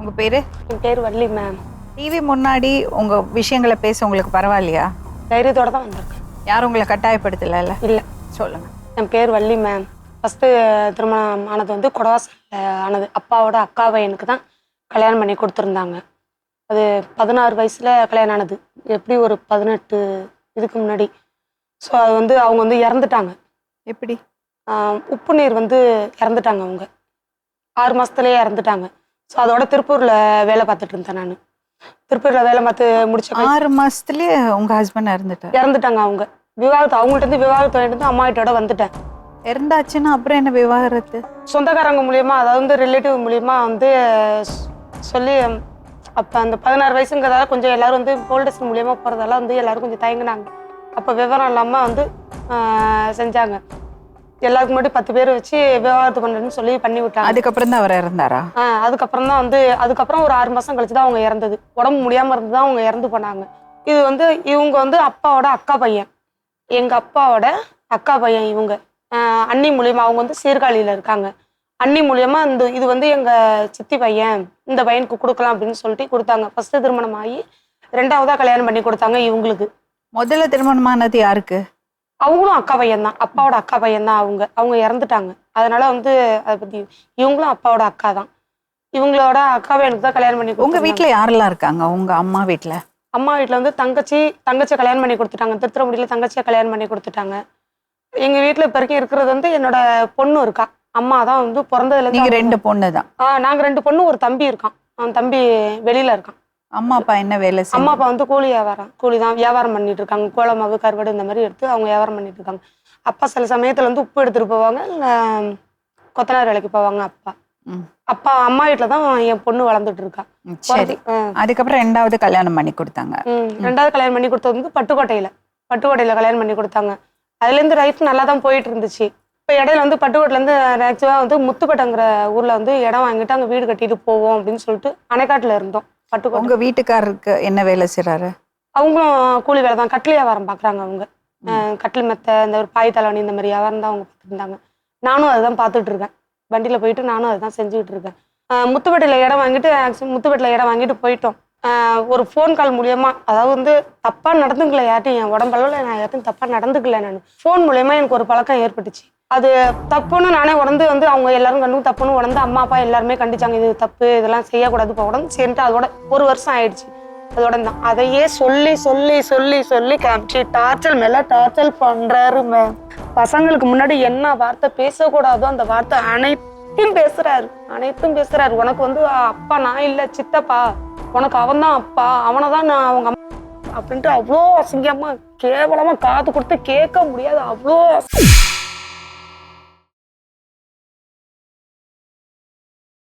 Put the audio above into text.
உங்க பேரு? என் பேர் வள்ளி மேம். டிவி முன்னாடி உங்க விஷயங்களை பேச உங்களுக்கு பரவாயில்லையா? தைரியத்தோட தான் வந்திருக்கேன். யாரும் உங்களை கட்டாயப்படுத்தல? இல்லை. சொல்லுங்க. என் பேர் வள்ளி மேம். ஃபஸ்ட்டு திருமணம் ஆனது வந்து கொடவாசலில் ஆனது. அப்பாவோட அக்கா பையனுக்கு தான் கல்யாணம் பண்ணி கொடுத்துருந்தாங்க. அது 16 வயசில் கல்யாணம் ஆனது. எப்படி ஒரு 18 இதுக்கு முன்னாடி. ஸோ அது வந்து அவங்க வந்து இறந்துட்டாங்க. எப்படி? உப்பு நீர் வந்து இறந்துட்டாங்க அவங்க. 6 மாதத்துலேயே இறந்துட்டாங்க. ஸோ அதோட திருப்பூரில் வேலை பார்த்துட்டு இருந்தேன் நான். திருப்பூரில் வேலை பார்த்து முடிச்ச 6 மாசத்துலயே உங்க ஹஸ்பண்ட் இறந்துட்டாங்க அவங்க. விவாகத்து அவங்கள்ட்ட விவாகத்து வாங்கிட்டு அம்மா வீட்டோட வந்துட்டேன். இறந்தாச்சுன்னா அப்புறம் என்ன விவாகரத்து? சொந்தக்காரங்க மூலியமா, அதாவது வந்து ரிலேட்டிவ் மூலியமா வந்து சொல்லி, அப்போ அந்த 16 வயசுங்கிறதால கொஞ்சம் எல்லாரும் வந்து போல்டஸ் மூலியமா போகிறதால வந்து எல்லாரும் கொஞ்சம் தயங்கினாங்க. அப்போ விவரம் இல்லாமல் வந்து செஞ்சாங்க. எல்லாருக்கும் முன்னாடி 10 பேர் வச்சு விவாகரத்து பண்ணுறேன்னு சொல்லி பண்ணி விட்டாங்க. அதுக்கப்புறம் தான் அவர் இறந்தாரா? அதுக்கப்புறம் தான் வந்து அதுக்கப்புறம் ஒரு 6 மாதம் கழிச்சு தான் அவங்க இறந்தது. உடம்பு முடியாமல் இருந்து தான் அவங்க இறந்து போனாங்க. இது வந்து இவங்க வந்து அப்பாவோட அக்கா பையன். எங்கள் அப்பாவோட அக்கா பையன் இவங்க. அண்ணி மூலியமா அவங்க வந்து சீர்காழியில் இருக்காங்க. அண்ணி மூலியமா இது வந்து எங்கள் சித்தி பையன், இந்த பையனுக்கு கொடுக்கலாம் அப்படின்னு சொல்லிட்டு கொடுத்தாங்க. ஃபஸ்ட்டு திருமணம் ஆகி 2ஆவதா கல்யாணம் பண்ணி கொடுத்தாங்க இவங்களுக்கு. முதல்ல திருமணமானது யாருக்கு? அவங்களும் அக்கா பையன் தான். அப்பாவோட அக்கா பையன் தான் அவங்க இறந்துட்டாங்க. அதனால வந்து அதை பற்றி இவங்களும் அப்பாவோட அக்கா தான். இவங்களோட அக்கா பையனுக்கு தான் கல்யாணம் பண்ணி. உங்க வீட்டில் யாரெல்லாம் இருக்காங்க? உங்க அம்மா வீட்டில்? அம்மா வீட்டில் வந்து தங்கச்சியை கல்யாணம் பண்ணி கொடுத்துட்டாங்க. திருத்துறைப்பூண்டியில் தங்கச்சியை கல்யாணம் பண்ணி கொடுத்துட்டாங்க. எங்கள் வீட்டில் இப்போ வரைக்கும் இருக்கிறது வந்து என்னோட பொண்ணு இருக்கா. அம்மா தான் வந்து பிறந்ததுல. நீங்க 2 பொண்ணு தான்? நாங்கள் 2 பொண்ணு, ஒரு தம்பி இருக்கான். அவன் தம்பி வெளியில இருக்கான். அம்மா அப்பா என்ன வேலை? அம்மா அப்பா வந்து கூலி தான் வியாபாரம் பண்ணிட்டு இருக்காங்க. கோலமாவு, கருவாடு இந்த மாதிரி எடுத்து அவங்க வியாபாரம் பண்ணிட்டு இருக்காங்க. அப்பா சில சமயத்துல வந்து உப்பு எடுத்துட்டு போவாங்க, கொத்தனார் வேலைக்கு போவாங்க அப்பா. அம்மா வீட்டில் தான் என் பொண்ணு வளர்ந்துட்டு இருக்கா. சரி. அதுக்கப்புறம் 2ஆவது கல்யாணம் பண்ணி கொடுத்தாங்க. 2ஆவது கல்யாணம் பண்ணி கொடுத்தது வந்து பட்டுக்கோட்டையில கல்யாணம் பண்ணி கொடுத்தாங்க. அதுலேருந்து லைஃப் நல்லா தான் போயிட்டு இருந்துச்சு. இப்போ இடையில வந்து பட்டுக்கோட்டையிலேருந்து ஆக்சுவலாக வந்து முத்துப்பட்டங்கிற ஊரில் வந்து இடம் வாங்கிட்டு அங்கே வீடு கட்டிட்டு போவோம் அப்படின்னு சொல்லிட்டு அணைக்காட்டில் இருந்தோம். பட்டுக்கோட்டை. உங்க வீட்டுக்காரருக்கு என்ன வேலை செய்றாரு? அவங்களும் கூலி வேலை தான். கட்டில் வியாபாரம் பார்க்குறாங்க அவங்க. கட்டில் மெத்த, இந்த ஒரு பாய் தலைவணி இந்த மாதிரி வியாபாரம் தான் அவங்க பார்த்துட்டு இருந்தாங்க. நானும் அதை தான் பார்த்துட்டு இருக்கேன். வண்டியில் போயிட்டு நானும் அதை தான் செஞ்சுக்கிட்டு இருக்கேன். முத்துப்பேட்டையில் இடம் வாங்கிட்டு போயிட்டோம். ஒரு ஃபோன் கால் மூலியமா, அதாவது வந்து தப்பாக நடந்துக்கல யார்ட்டையும், என் உடம்பளவில் நான் யார்ட்டையும் தப்பாக நடந்துக்கல. நான் ஃபோன் மூலயமா எனக்கு ஒரு பழக்கம் ஏற்பட்டுச்சு. அது தப்புன்னு நானே உடந்து வந்து அவங்க எல்லாரும் கண்டும் தப்புன்னு உடந்து அம்மா அப்பா எல்லாருமே கண்டிச்சாங்க. இது தப்பு, இதெல்லாம் செய்யக்கூடாது. இப்போ உடம்பு சரின்ட்டு அதோட 1 வருஷம் ஆயிடுச்சு. அதோட தான் அதையே சொல்லி சொல்லி சொல்லி சொல்லி காமிச்சு டார்ச்சல் மேலே டார்ச்சல் பண்ணுறாரு மேம். பசங்களுக்கு முன்னாடி என்ன வார்த்தை பேசக்கூடாதோ அந்த வார்த்தை அனைத்தும் பேசுறாரு. உனக்கு வந்து அப்பா நான் இல்லை, சித்தப்பா, உனக்கு அவன் தான் அப்பா, அவனை தான் நான் அவங்க அம்மா அப்படின்ட்டு அவ்வளோ அசிங்கமா கேவலமா காது கொடுத்து கேட்க முடியாது. அவ்வளோ